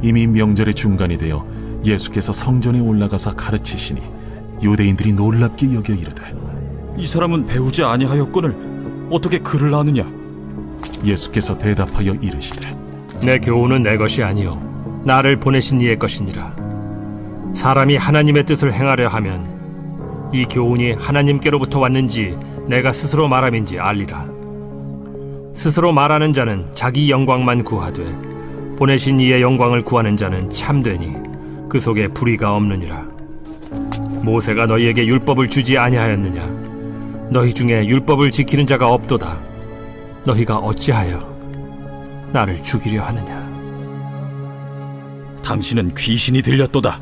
이미 명절의 중간이 되어 예수께서 성전에 올라가사 가르치시니 유대인들이 놀랍게 여겨 이르되, 이 사람은 배우지 아니하였거늘 어떻게 글을 아느냐? 예수께서 대답하여 이르시되, 내 교훈은 내 것이 아니요 나를 보내신 이의 것이니라. 사람이 하나님의 뜻을 행하려 하면 이 교훈이 하나님께로부터 왔는지 내가 스스로 말함인지 알리라. 스스로 말하는 자는 자기 영광만 구하되 보내신 이의 영광을 구하는 자는 참되니 그 속에 불의가 없느니라. 모세가 너희에게 율법을 주지 아니하였느냐? 너희 중에 율법을 지키는 자가 없도다. 너희가 어찌하여 나를 죽이려 하느냐? 당신은 귀신이 들렸도다.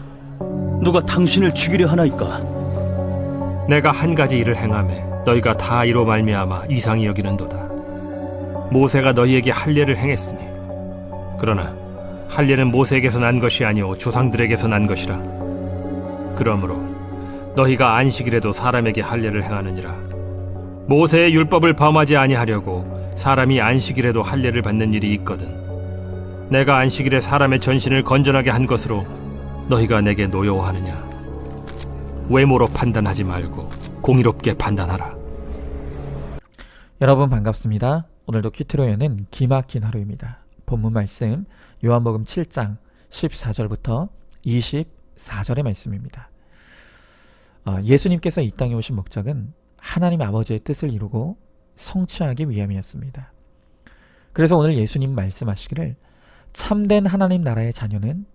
누가 당신을 죽이려 하나이까? 내가 한 가지 일을 행하매 너희가 다 이로 말미암아 이상히 여기는도다. 모세가 너희에게 할례를 행했으니, 그러나 할례는 모세에게서 난 것이 아니오 조상들에게서 난 것이라. 그러므로 너희가 안식일에도 사람에게 할례를 행하느니라. 모세의 율법을 범하지 아니하려고 사람이 안식일에도 할례를 받는 일이 있거든. 내가 안식일에 사람의 전신을 건전하게 한 것으로 너희가 내게 노여워하느냐? 외모로 판단하지 말고 공의롭게 판단하라. 여러분 반갑습니다. 오늘도 큐티로에는 기막힌 하루입니다. 본문 말씀 요한복음 7장 14절부터 24절의 말씀입니다. 예수님께서 이 땅에 오신 목적은 하나님 아버지의 뜻을 이루고 성취하기 위함이었습니다. 그래서 오늘 예수님 말씀하시기를 참된 하나님 나라의 자녀는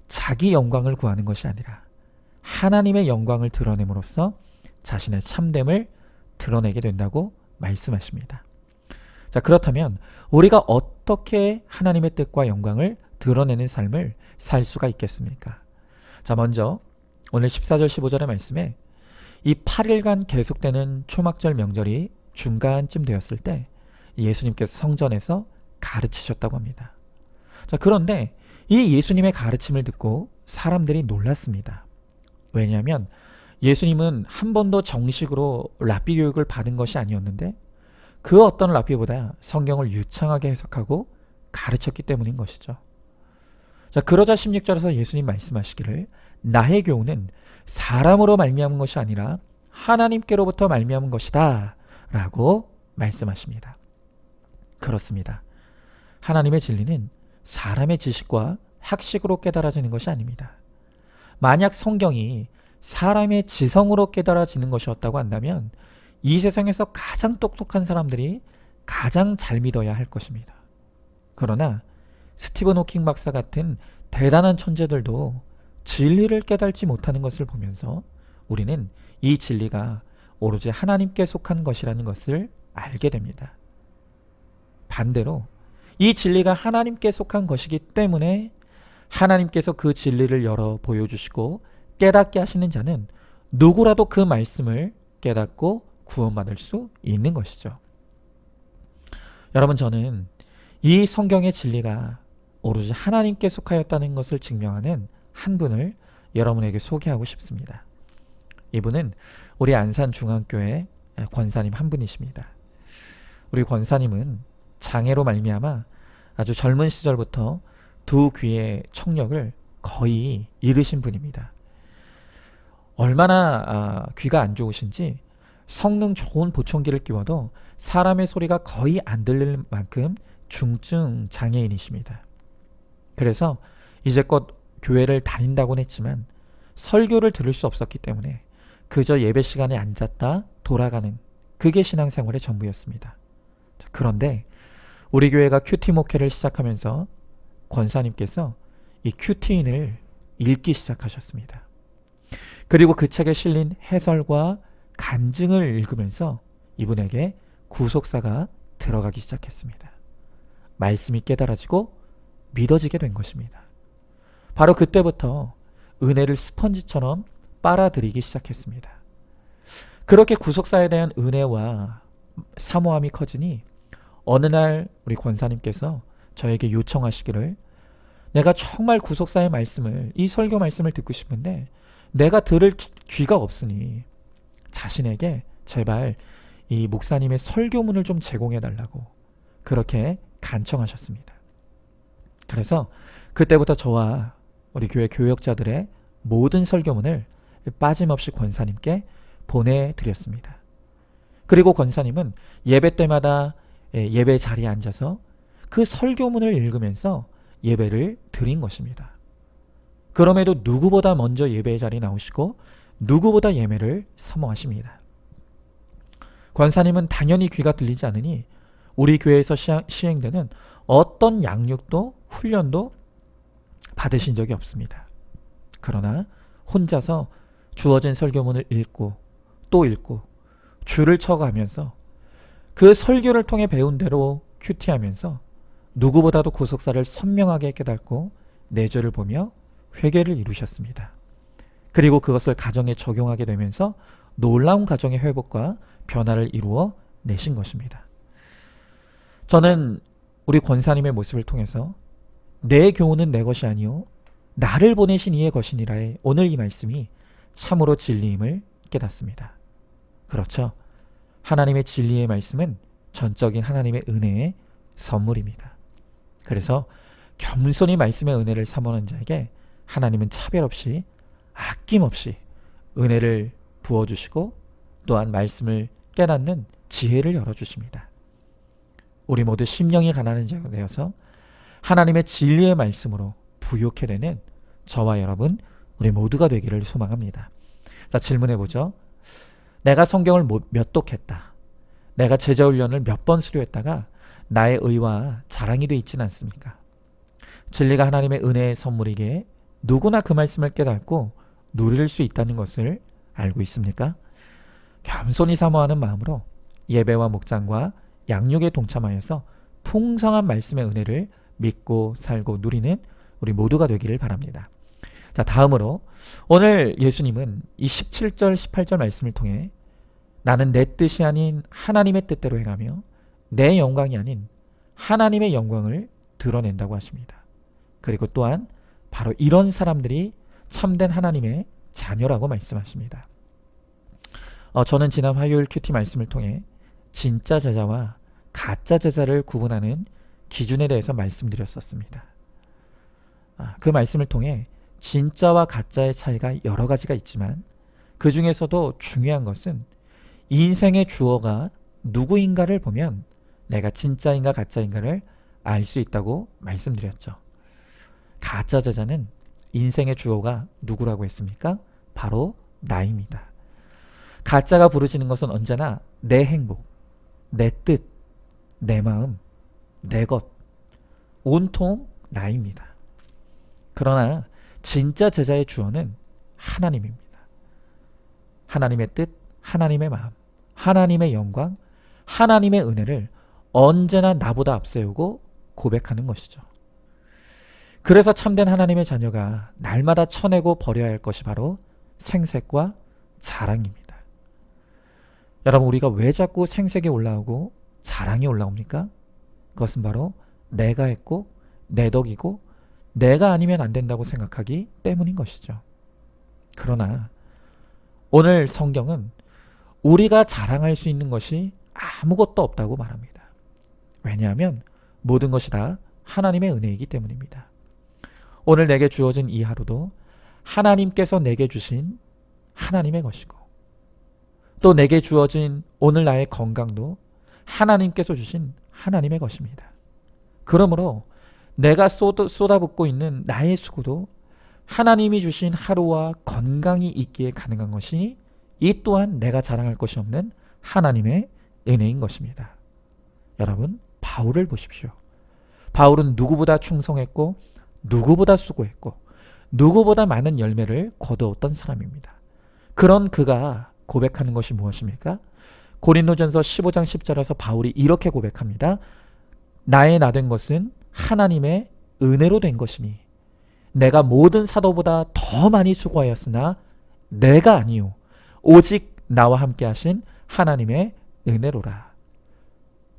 자기 영광을 구하는 것이 아니라 하나님의 영광을 드러냄으로써 자신의 참됨을 드러내게 된다고 말씀하십니다. 자, 그렇다면 우리가 어떻게 하나님의 뜻과 영광을 드러내는 삶을 살 수가 있겠습니까? 자, 먼저 오늘 14절 15절의 말씀에 이 8일간 계속되는 초막절 명절이 중간쯤 되었을 때 예수님께서 성전에서 가르치셨다고 합니다. 자, 그런데 이 예수님의 가르침을 듣고 사람들이 놀랐습니다. 왜냐하면 예수님은 한 번도 정식으로 랍비 교육을 받은 것이 아니었는데 그 어떤 랍비보다 성경을 유창하게 해석하고 가르쳤기 때문인 것이죠. 자, 그러자 16절에서 예수님 말씀하시기를 나의 교훈은 사람으로 말미암은 것이 아니라 하나님께로부터 말미암은 것이다 라고 말씀하십니다. 그렇습니다. 하나님의 진리는 사람의 지식과 학식으로 깨달아지는 것이 아닙니다. 만약 성경이 사람의 지성으로 깨달아지는 것이었다고 한다면 이 세상에서 가장 똑똑한 사람들이 가장 잘 믿어야 할 것입니다. 그러나 스티븐 호킹 박사 같은 대단한 천재들도 진리를 깨달지 못하는 것을 보면서 우리는 이 진리가 오로지 하나님께 속한 것이라는 것을 알게 됩니다. 반대로 이 진리가 하나님께 속한 것이기 때문에 하나님께서 그 진리를 열어 보여주시고 깨닫게 하시는 자는 누구라도 그 말씀을 깨닫고 구원받을 수 있는 것이죠. 여러분, 저는 이 성경의 진리가 오로지 하나님께 속하였다는 것을 증명하는 한 분을 여러분에게 소개하고 싶습니다. 이분은 우리 안산중앙교회 권사님 한 분이십니다. 우리 권사님은 장애로 말미암아 아주 젊은 시절부터 두 귀의 청력을 거의 잃으신 분입니다. 얼마나 귀가 안 좋으신지 성능 좋은 보청기를 끼워도 사람의 소리가 거의 안 들릴 만큼 중증 장애인이십니다. 그래서 이제껏 교회를 다닌다고는 했지만 설교를 들을 수 없었기 때문에 그저 예배 시간에 앉았다 돌아가는 그게 신앙생활의 전부였습니다. 그런데 우리 교회가 큐티 목회를 시작하면서 권사님께서 이 큐티인을 읽기 시작하셨습니다. 그리고 그 책에 실린 해설과 간증을 읽으면서 이분에게 구속사가 들어가기 시작했습니다. 말씀이 깨달아지고 믿어지게 된 것입니다. 바로 그때부터 은혜를 스펀지처럼 빨아들이기 시작했습니다. 그렇게 구속사에 대한 은혜와 사모함이 커지니 어느 날 우리 권사님께서 저에게 요청하시기를 내가 정말 구속사의 말씀을, 이 설교 말씀을 듣고 싶은데 내가 들을 귀가 없으니 자신에게 제발 이 목사님의 설교문을 좀 제공해 달라고 그렇게 간청하셨습니다. 그래서 그때부터 저와 우리 교회 교역자들의 모든 설교문을 빠짐없이 권사님께 보내드렸습니다. 그리고 권사님은 예배 때마다 예배 자리에 앉아서 그 설교문을 읽으면서 예배를 드린 것입니다. 그럼에도 누구보다 먼저 예배의 자리에 나오시고 누구보다 예배를 사모하십니다. 권사님은 당연히 귀가 들리지 않으니 우리 교회에서 시행되는 어떤 양육도 훈련도 받으신 적이 없습니다. 그러나 혼자서 주어진 설교문을 읽고 또 읽고 줄을 쳐가면서 그 설교를 통해 배운 대로 큐티하면서 누구보다도 구속사를 선명하게 깨닫고 내죄를 보며 회개를 이루셨습니다. 그리고 그것을 가정에 적용하게 되면서 놀라운 가정의 회복과 변화를 이루어 내신 것입니다. 저는 우리 권사님의 모습을 통해서 내 교훈은 내 것이 아니요 나를 보내신 이의 것이니라의 오늘 이 말씀이 참으로 진리임을 깨닫습니다. 그렇죠. 하나님의 진리의 말씀은 전적인 하나님의 은혜의 선물입니다. 그래서 겸손히 말씀의 은혜를 사모하는 자에게 하나님은 차별 없이 아낌없이 은혜를 부어주시고 또한 말씀을 깨닫는 지혜를 열어주십니다. 우리 모두 심령이 가난한 자가 되어서 하나님의 진리의 말씀으로 부욕해 되는 저와 여러분 우리 모두가 되기를 소망합니다. 자, 질문해보죠. 내가 성경을 몇 독했다. 내가 제자훈련을 몇 번 수료했다가 나의 의와 자랑이 돼 있지는 않습니까? 진리가 하나님의 은혜의 선물이기에 누구나 그 말씀을 깨닫고 누릴 수 있다는 것을 알고 있습니까? 겸손히 사모하는 마음으로 예배와 목장과 양육에 동참하여서 풍성한 말씀의 은혜를 믿고 살고 누리는 우리 모두가 되기를 바랍니다. 자, 다음으로 오늘 예수님은 이 17절 18절 말씀을 통해 나는 내 뜻이 아닌 하나님의 뜻대로 행하며 내 영광이 아닌 하나님의 영광을 드러낸다고 하십니다. 그리고 또한 바로 이런 사람들이 참된 하나님의 자녀라고 말씀하십니다. 저는 지난 화요일 큐티 말씀을 통해 진짜 제자와 가짜 제자를 구분하는 기준에 대해서 말씀드렸었습니다. 그 말씀을 통해 진짜와 가짜의 차이가 여러 가지가 있지만 그 중에서도 중요한 것은 인생의 주어가 누구인가를 보면 내가 진짜인가 가짜인가를 알 수 있다고 말씀드렸죠. 가짜 제자는 인생의 주어가 누구라고 했습니까? 바로 나입니다. 가짜가 부르짖는 것은 언제나 내 행복, 내 뜻, 내 마음, 내 것, 온통 나입니다. 그러나 진짜 제자의 주어는 하나님입니다. 하나님의 뜻, 하나님의 마음, 하나님의 영광, 하나님의 은혜를 언제나 나보다 앞세우고 고백하는 것이죠. 그래서 참된 하나님의 자녀가 날마다 쳐내고 버려야 할 것이 바로 생색과 자랑입니다. 여러분, 우리가 왜 자꾸 생색이 올라오고 자랑이 올라옵니까? 그것은 바로 내가 했고 내 덕이고 내가 아니면 안 된다고 생각하기 때문인 것이죠. 그러나 오늘 성경은 우리가 자랑할 수 있는 것이 아무것도 없다고 말합니다. 왜냐하면 모든 것이 다 하나님의 은혜이기 때문입니다. 오늘 내게 주어진 이 하루도 하나님께서 내게 주신 하나님의 것이고 또 내게 주어진 오늘 나의 건강도 하나님께서 주신 하나님의 것입니다. 그러므로 내가 쏟아붓고 있는 나의 수고도 하나님이 주신 하루와 건강이 있기에 가능한 것이 이 또한 내가 자랑할 것이 없는 하나님의 은혜인 것입니다. 여러분, 바울을 보십시오. 바울은 누구보다 충성했고 누구보다 수고했고 누구보다 많은 열매를 거두었던 사람입니다. 그런 그가 고백하는 것이 무엇입니까? 고린도전서 15장 10절에서 바울이 이렇게 고백합니다. 나의 나 된 것은 하나님의 은혜로 된 것이니 내가 모든 사도보다 더 많이 수고하였으나 내가 아니요 오직 나와 함께 하신 하나님의 은혜로라.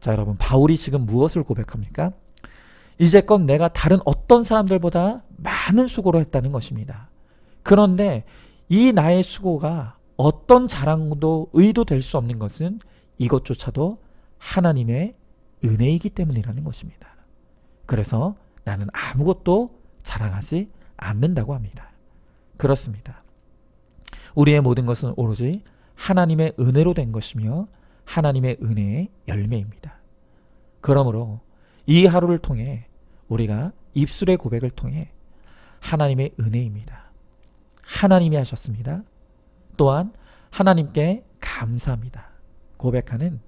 자, 여러분, 바울이 지금 무엇을 고백합니까? 이제껏 내가 다른 어떤 사람들보다 많은 수고를 했다는 것입니다. 그런데 이 나의 수고가 어떤 자랑도 의도될 수 없는 것은 이것조차도 하나님의 은혜이기 때문이라는 것입니다. 그래서 나는 아무것도 자랑하지 않는다고 합니다. 그렇습니다. 우리의 모든 것은 오로지 하나님의 은혜로 된 것이며 하나님의 은혜의 열매입니다. 그러므로 이 하루를 통해 우리가 입술의 고백을 통해 하나님의 은혜입니다. 하나님이 하셨습니다. 또한 하나님께 감사합니다. 고백하는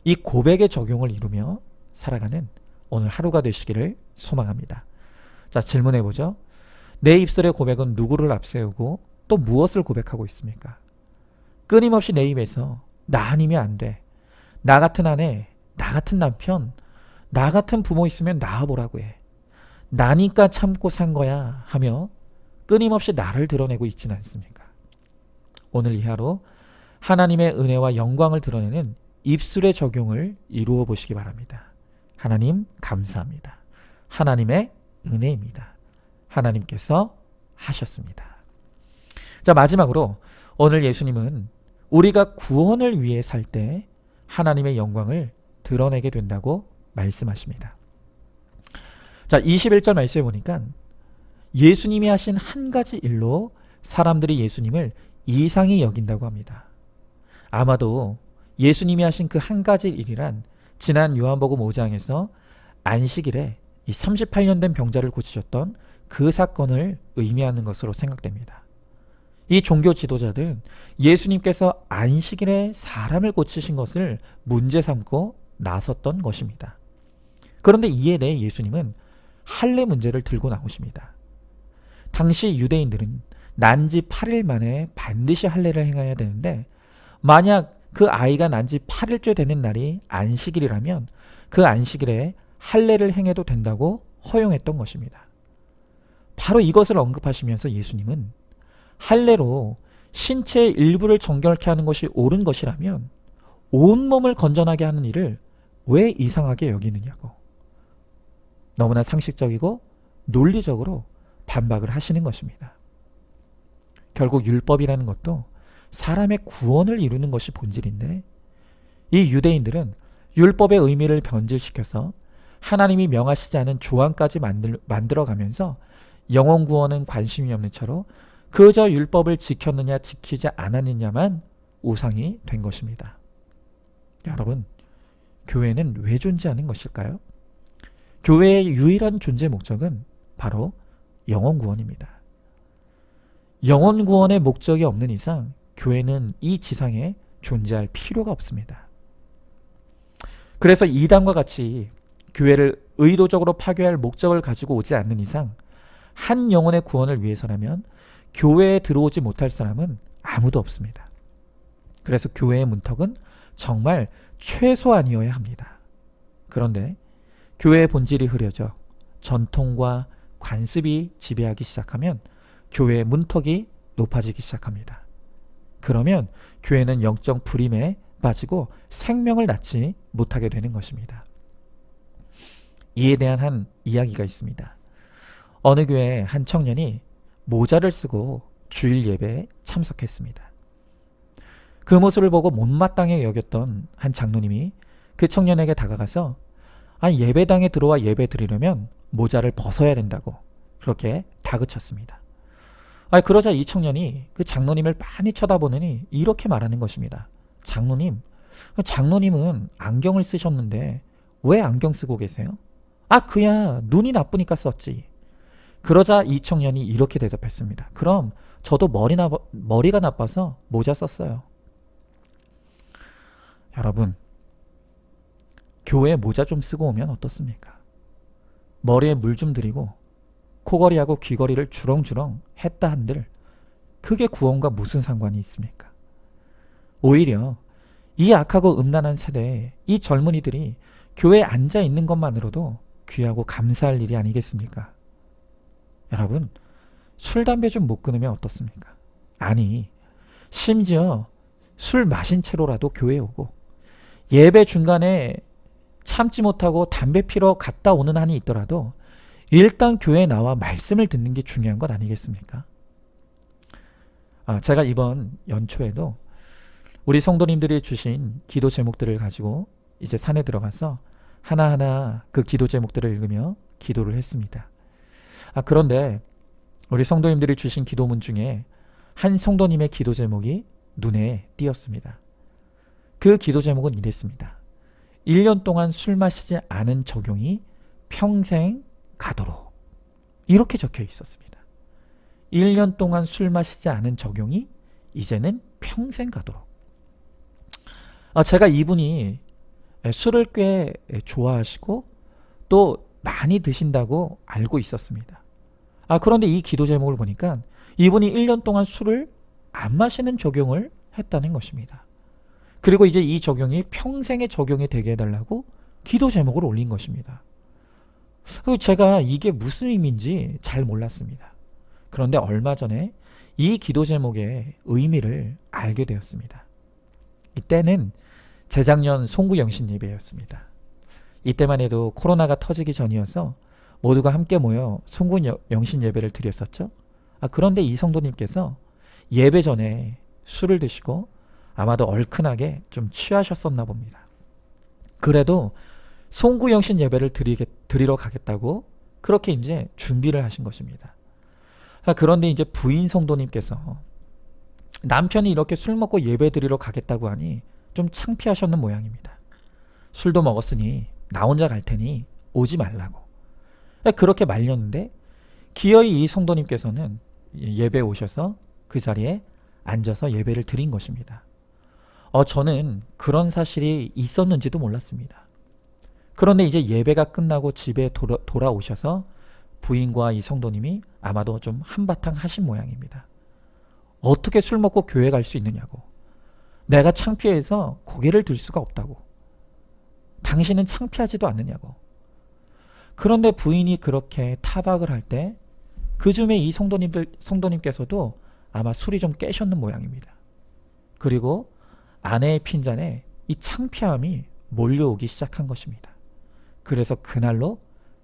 이 고백의 적용을 이루며 살아가는 오늘 하루가 되시기를 소망합니다. 자, 질문해보죠. 내 입술의 고백은 누구를 앞세우고 또 무엇을 고백하고 있습니까? 끊임없이 내 입에서 나 아니면 안 돼. 나 같은 아내, 나 같은 남편, 나 같은 부모 있으면 낳아보라고 해. 나니까 참고 산 거야 하며 끊임없이 나를 드러내고 있지는 않습니까? 오늘 이 하루 하나님의 은혜와 영광을 드러내는 입술의 적용을 이루어 보시기 바랍니다. 하나님 감사합니다. 하나님의 은혜입니다. 하나님께서 하셨습니다. 자, 마지막으로 오늘 예수님은 우리가 구원을 위해 살 때 하나님의 영광을 드러내게 된다고 말씀하십니다. 자, 21절 말씀해 보니까 예수님이 하신 한 가지 일로 사람들이 예수님을 이상히 여긴다고 합니다. 아마도 예수님이 하신 그 한 가지 일이란 지난 요한복음 5장에서 안식일에 이 38년 된 병자를 고치셨던 그 사건을 의미하는 것으로 생각됩니다. 이 종교 지도자들은 예수님께서 안식일에 사람을 고치신 것을 문제 삼고 나섰던 것입니다. 그런데 이에 대해 예수님은 할례 문제를 들고 나오십니다. 당시 유대인들은 난지 8일 만에 반드시 할례를 행해야 되는데 만약 그 아이가 난지 8일째 되는 날이 안식일이라면 그 안식일에 할례를 행해도 된다고 허용했던 것입니다. 바로 이것을 언급하시면서 예수님은 할례로 신체의 일부를 정결케 하는 것이 옳은 것이라면 온몸을 건전하게 하는 일을 왜 이상하게 여기느냐고 너무나 상식적이고 논리적으로 반박을 하시는 것입니다. 결국 율법이라는 것도 사람의 구원을 이루는 것이 본질인데 이 유대인들은 율법의 의미를 변질시켜서 하나님이 명하시지 않은 조항까지 만들어가면서 영혼 구원은 관심이 없는 채로 그저 율법을 지켰느냐 지키지 않았느냐만 우상이 된 것입니다. 여러분, 교회는 왜 존재하는 것일까요? 교회의 유일한 존재 목적은 바로 영혼 구원입니다. 영혼 구원의 목적이 없는 이상 교회는 이 지상에 존재할 필요가 없습니다. 그래서 이단과 같이 교회를 의도적으로 파괴할 목적을 가지고 오지 않는 이상 한 영혼의 구원을 위해서라면 교회에 들어오지 못할 사람은 아무도 없습니다. 그래서 교회의 문턱은 정말 최소한이어야 합니다. 그런데 교회의 본질이 흐려져 전통과 관습이 지배하기 시작하면 교회의 문턱이 높아지기 시작합니다. 그러면 교회는 영적 불임에 빠지고 생명을 낳지 못하게 되는 것입니다. 이에 대한 한 이야기가 있습니다. 어느 교회에 한 청년이 모자를 쓰고 주일 예배에 참석했습니다. 그 모습을 보고 못마땅해 여겼던 한 장로님이 그 청년에게 다가가서 예배당에 들어와 예배 드리려면 모자를 벗어야 된다고 그렇게 다그쳤습니다. 그러자 이 청년이 그 장로님을 빤히 쳐다보더니 이렇게 말하는 것입니다. 장로님은 안경을 쓰셨는데 왜 안경 쓰고 계세요? 그야 눈이 나쁘니까 썼지. 그러자 이 청년이 이렇게 대답했습니다. 그럼 저도 머리가 나빠서 모자 썼어요. 여러분, 교회에 모자 좀 쓰고 오면 어떻습니까? 머리에 물 좀 들이고 코걸이하고 귀걸이를 주렁주렁 했다 한들 그게 구원과 무슨 상관이 있습니까? 오히려 이 악하고 음란한 세대에 이 젊은이들이 교회에 앉아 있는 것만으로도 귀하고 감사할 일이 아니겠습니까? 여러분, 술, 담배 좀 못 끊으면 어떻습니까? 아니, 심지어 술 마신 채로라도 교회에 오고 예배 중간에 참지 못하고 담배 피러 갔다 오는 한이 있더라도 일단 교회에 나와 말씀을 듣는 게 중요한 것 아니겠습니까? 제가 이번 연초에도 우리 성도님들이 주신 기도 제목들을 가지고 이제 산에 들어가서 하나하나 그 기도 제목들을 읽으며 기도를 했습니다. 그런데 우리 성도님들이 주신 기도문 중에 한 성도님의 기도 제목이 눈에 띄었습니다. 그 기도 제목은 이랬습니다. 1년 동안 술 마시지 않은 적용이 평생 가도록. 이렇게 적혀 있었습니다. 1년 동안 술 마시지 않은 적용이 이제는 평생 가도록. 제가 이분이 술을 꽤 좋아하시고 또 많이 드신다고 알고 있었습니다. 그런데 이 기도 제목을 보니까 이분이 1년 동안 술을 안 마시는 적용을 했다는 것입니다. 그리고 이제 이 적용이 평생의 적용이 되게 해달라고 기도 제목을 올린 것입니다. 제가 이게 무슨 의미인지 잘 몰랐습니다. 그런데 얼마 전에 이 기도 제목의 의미를 알게 되었습니다. 이때는 재작년 송구 영신 예배였습니다. 이때만 해도 코로나가 터지기 전이어서 모두가 함께 모여 송구 영신 예배를 드렸었죠. 그런데 이 성도님께서 예배 전에 술을 드시고 아마도 얼큰하게 좀 취하셨었나 봅니다. 그래도 송구 영신 예배를 드리러 가겠다고 그렇게 이제 준비를 하신 것입니다. 그런데 이제 부인 성도님께서 남편이 이렇게 술 먹고 예배 드리러 가겠다고 하니 좀 창피하셨는 모양입니다. 술도 먹었으니 나 혼자 갈 테니 오지 말라고. 그렇게 말렸는데 기어이 이 성도님께서는 예배에 오셔서 그 자리에 앉아서 예배를 드린 것입니다. 저는 그런 사실이 있었는지도 몰랐습니다. 그런데 이제 예배가 끝나고 집에 돌아오셔서 부인과 이 성도님이 아마도 좀 한바탕 하신 모양입니다. 어떻게 술 먹고 교회 갈 수 있느냐고. 내가 창피해서 고개를 들 수가 없다고. 당신은 창피하지도 않느냐고. 그런데 부인이 그렇게 타박을 할 때 그 즈음에 이 성도님께서도 아마 술이 좀 깨셨는 모양입니다. 그리고 아내의 핀잔에 이 창피함이 몰려오기 시작한 것입니다. 그래서 그날로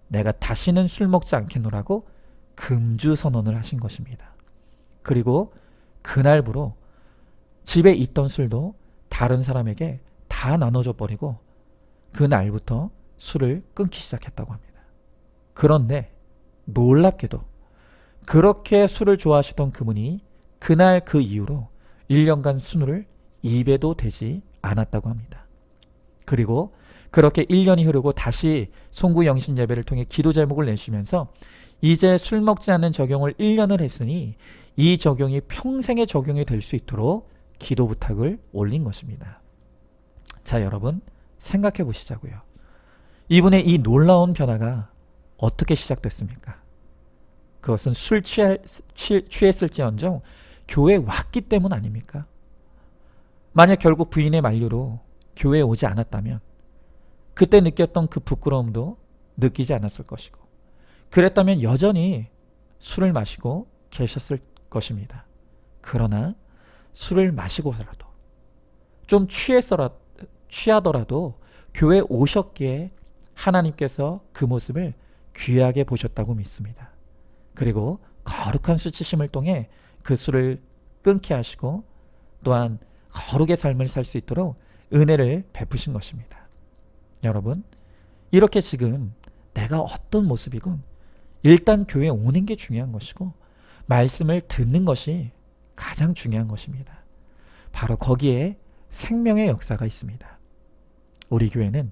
내가 다시는 술 먹지 않겠노라고 금주 선언을 하신 것입니다. 그리고 그날부로 집에 있던 술도 다른 사람에게 다 나눠줘 버리고 그날부터 술을 끊기 시작했다고 합니다. 그런데 놀랍게도 그렇게 술을 좋아하시던 그분이 그날 그 이후로 1년간 술을 입에도 대지 않았다고 합니다. 그리고 그렇게 1년이 흐르고 다시 송구 영신 예배를 통해 기도 제목을 내시면서 이제 술 먹지 않는 적용을 1년을 했으니 이 적용이 평생의 적용이 될 수 있도록 기도 부탁을 올린 것입니다. 자, 여러분 생각해 보시자고요. 이분의 이 놀라운 변화가 어떻게 시작됐습니까? 그것은 술 취했을지언정 교회에 왔기 때문 아닙니까? 만약 결국 부인의 만류로 교회에 오지 않았다면 그때 느꼈던 그 부끄러움도 느끼지 않았을 것이고, 그랬다면 여전히 술을 마시고 계셨을 것입니다. 그러나 술을 마시고서라도 좀 취하더라도 교회에 오셨기에 하나님께서 그 모습을 귀하게 보셨다고 믿습니다. 그리고 거룩한 수치심을 통해 그 술을 끊게 하시고 또한 거룩의 삶을 살 수 있도록 은혜를 베푸신 것입니다. 여러분, 이렇게 지금 내가 어떤 모습이건 일단 교회에 오는 게 중요한 것이고 말씀을 듣는 것이 가장 중요한 것입니다. 바로 거기에 생명의 역사가 있습니다. 우리 교회는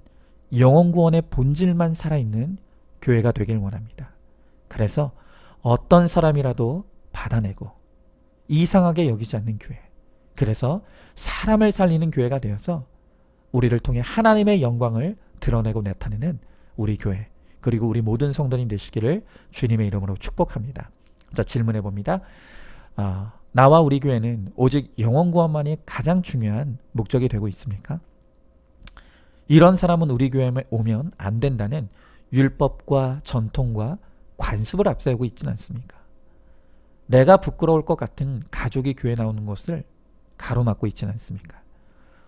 영혼구원의 본질만 살아있는 교회가 되길 원합니다. 그래서 어떤 사람이라도 받아내고 이상하게 여기지 않는 교회, 그래서 사람을 살리는 교회가 되어서 우리를 통해 하나님의 영광을 드러내고 나타내는 우리 교회, 그리고 우리 모든 성도님 되시기를 주님의 이름으로 축복합니다. 자, 질문해 봅니다. 나와 우리 교회는 오직 영혼구원만이 가장 중요한 목적이 되고 있습니까? 이런 사람은 우리 교회에 오면 안 된다는 율법과 전통과 관습을 앞세우고 있지는 않습니까? 내가 부끄러울 것 같은 가족이 교회 나오는 것을 가로막고 있지는 않습니까?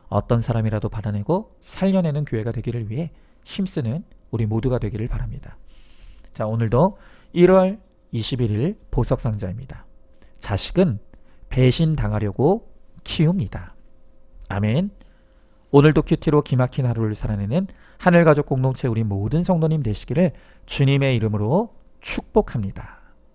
어떤 사람이라도 받아내고 살려내는 교회가 되기를 위해 힘쓰는 우리 모두가 되기를 바랍니다. 자, 오늘도 1월 21일 보석상자입니다. 자식은 배신당하려고 키웁니다. 아멘. 오늘도 큐티로 기막힌 하루를 살아내는 하늘가족 공동체 우리 모든 성도님 되시기를 주님의 이름으로 축복합니다.